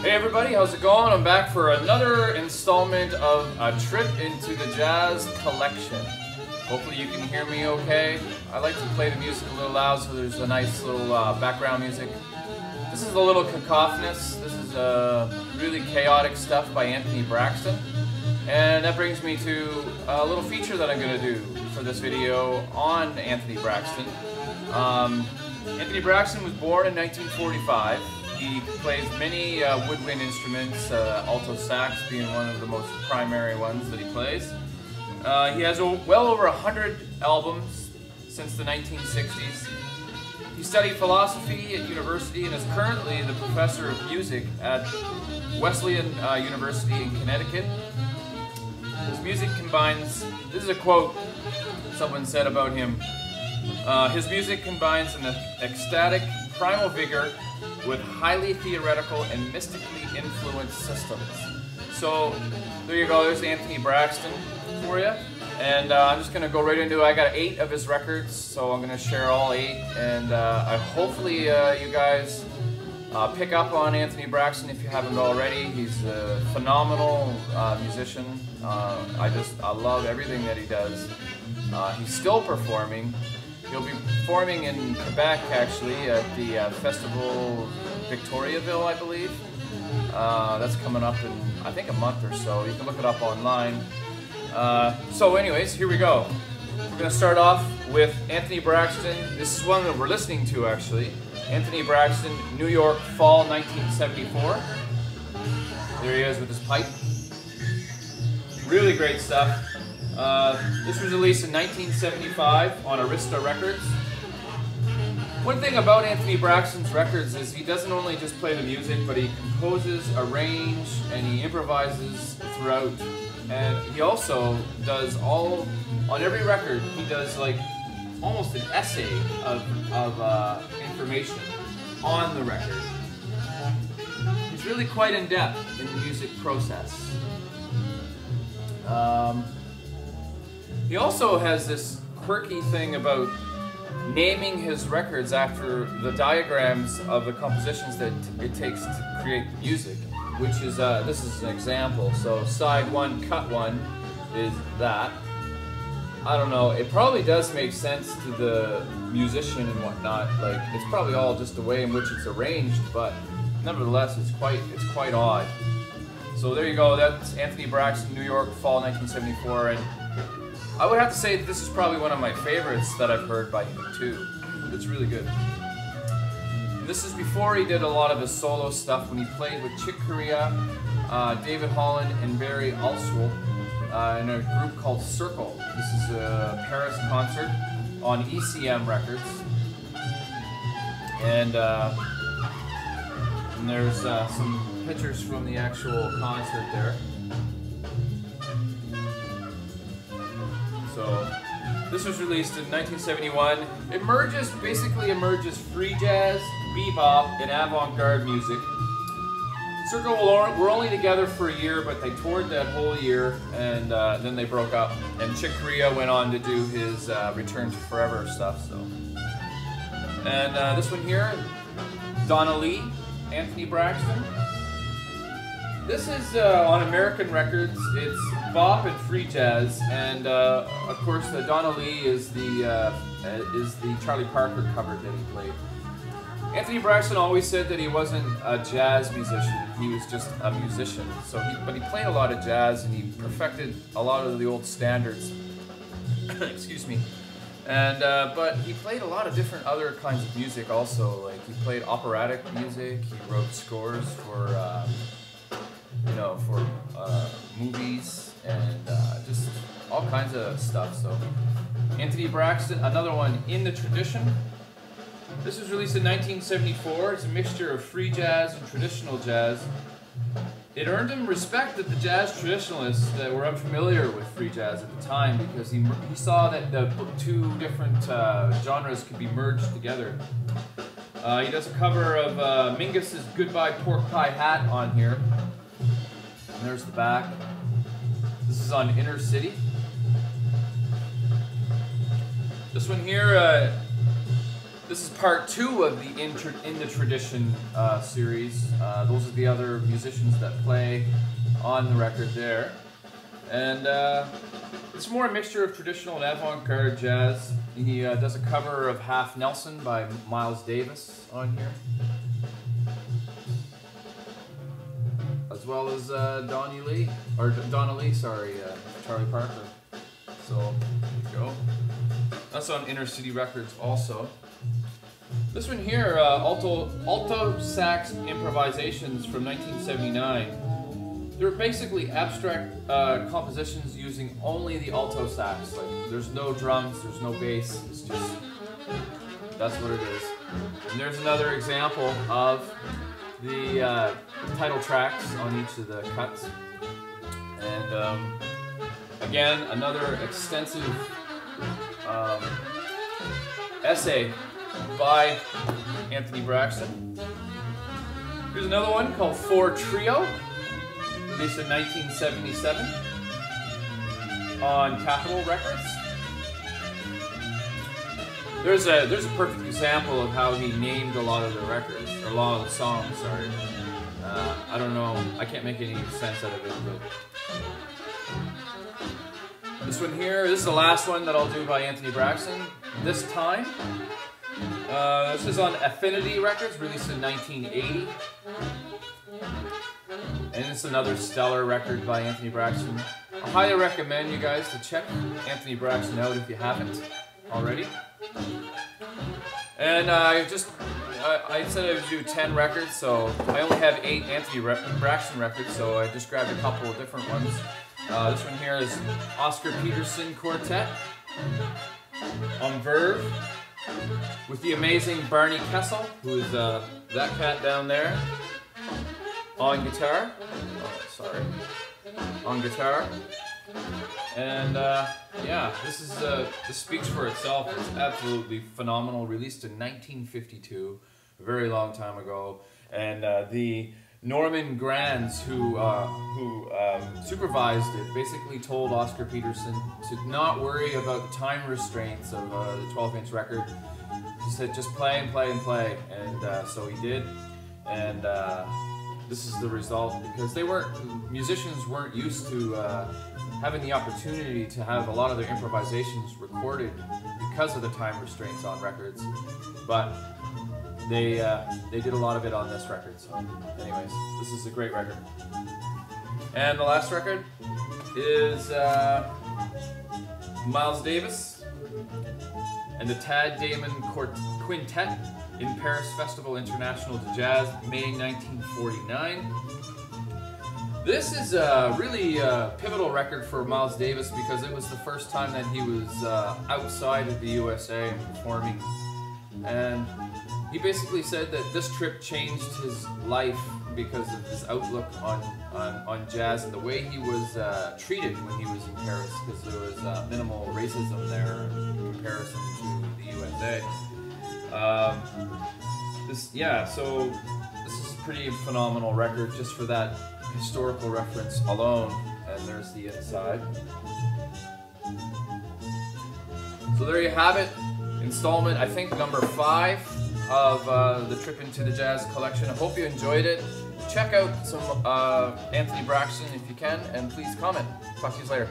Hey everybody, how's it going? I'm back for another installment of a trip into the jazz collection. Hopefully you can hear me okay. I like to play the music a little loud so there's a nice little background music. This is a little cacophonous. This is really chaotic stuff by Anthony Braxton. And that brings me to a little feature that I'm going to do for this video on Anthony Braxton. Anthony Braxton was born in 1945. He plays many woodwind instruments, alto sax being one of the most primary ones that he plays. He has well over 100 albums since the 1960s. He studied philosophy at university and is currently the professor of music at Wesleyan University in Connecticut. His music combines, this is a quote someone said about him, his music combines an ecstatic primal vigor with highly theoretical and mystically influenced systems. So there you go, there's Anthony Braxton for you. And I'm just going to go right into it. I got 8 of his records, so I'm going to share all 8. And hopefully you guys pick up on Anthony Braxton if you haven't already. He's a phenomenal musician. I love everything that he does. He's still performing. He'll be performing in Quebec, actually, at the Festival Victoriaville, I believe. That's coming up in, I think, a month or so. You can look it up online. So anyways, here we go. We're going to start off with Anthony Braxton. This is one that we're listening to, actually. Anthony Braxton, New York, Fall 1974. There he is with his pipe. Really great stuff. This was released in 1975 on Arista Records. One thing about Anthony Braxton's records is he doesn't only just play the music, but he composes, arranges, and he improvises throughout. And he also does on every record, he does like almost an essay of information on the record. He's really quite in depth in the music process. He also has this quirky thing about naming his records after the diagrams of the compositions that it takes to create the music, which is, this is an example. So side 1, cut 1 is that. I don't know, it probably does make sense to the musician and whatnot. Like, it's probably all just the way in which it's arranged, but nevertheless, it's quite odd. So there you go, that's Anthony Braxton, New York, Fall 1974, and I would have to say that this is probably one of my favorites that I've heard by him too. It's really good. And this is before he did a lot of his solo stuff when he played with Chick Corea, David Holland, and Barry Alswell in a group called Circle. This is a Paris concert on ECM Records. And there's some pictures from the actual concert there. So this was released in 1971. It basically emerges free jazz, bebop, and avant-garde music. Circle were only together for a year, but they toured that whole year, and then they broke up. And Chick Corea went on to do his Return to Forever stuff. So, and this one here, Donna Lee, Anthony Braxton. This is on American Records. It's bop and free jazz, and of course, Donna Lee is the Charlie Parker cover that he played. Anthony Braxton always said that he wasn't a jazz musician; he was just a musician. But he played a lot of jazz, and he perfected a lot of the old standards. Excuse me. And but he played a lot of different other kinds of music also. Like he played operatic music. He wrote scores for for movies and just all kinds of stuff. So Anthony Braxton, another one, In the Tradition. This was released in 1974. It's a mixture of free jazz and traditional jazz. It earned him respect with the jazz traditionalists that were unfamiliar with free jazz at the time, because he saw that the two different genres could be merged together. He does a cover of Mingus's Goodbye Pork Pie Hat on here. And there's the back. This is on Inner City. This one here, This is part 2 of the In the Tradition series. Those are the other musicians that play on the record there. And it's more a mixture of traditional and avant-garde jazz. He does a cover of Half Nelson by Miles Davis on here, as well as Donna Lee, sorry, Charlie Parker. So there you go. That's on Inner City Records also. This one here, alto sax improvisations from 1979. They're basically abstract compositions using only the alto sax. Like, there's no drums, there's no bass. It's just, that's what it is. And there's another example of the title tracks on each of the cuts. And again, another extensive essay by Anthony Braxton. Here's another one called 4 Trio, released in 1977 on Capitol Records. There's a perfect example of how he named a lot of the records, or a lot of the songs, sorry. I don't know, I can't make any sense out of it, but this one here, this is the last one that I'll do by Anthony Braxton this time. This is on Affinity Records, released in 1980. And it's another stellar record by Anthony Braxton. I highly recommend you guys to check Anthony Braxton out if you haven't already. And I said I would do 10 records, so I only have 8 Anthony Braxton records, so I just grabbed a couple of different ones. This one here is Oscar Peterson Quartet on Verve, with the amazing Barney Kessel, who is that cat down there, on guitar. Oh, sorry. On guitar. And yeah, this speaks for itself. It's absolutely phenomenal. Released in 1952, a very long time ago. And the Norman Granz, who supervised it, basically told Oscar Peterson to not worry about the time restraints of the 12-inch record. He said, just play and play and play, and so he did. And this is the result, because musicians weren't used to having the opportunity to have a lot of their improvisations recorded because of the time restraints on records. But they did a lot of it on this record. So anyways, this is a great record. And the last record is Miles Davis and the Tad Damon Quintet in Paris Festival International de Jazz, May 1949. This is a really pivotal record for Miles Davis, because it was the first time that he was outside of the USA and performing. And he basically said that this trip changed his life because of his outlook on jazz and the way he was treated when he was in Paris, because there was minimal racism there in comparison to the USA. So this is a pretty phenomenal record just for that historical reference alone. And there's the inside. So there you have it, installment, I think, number 5 of the Trip into the Jazz collection. I hope you enjoyed it. Check out some Anthony Braxton if you can, and please comment. Talk to you later.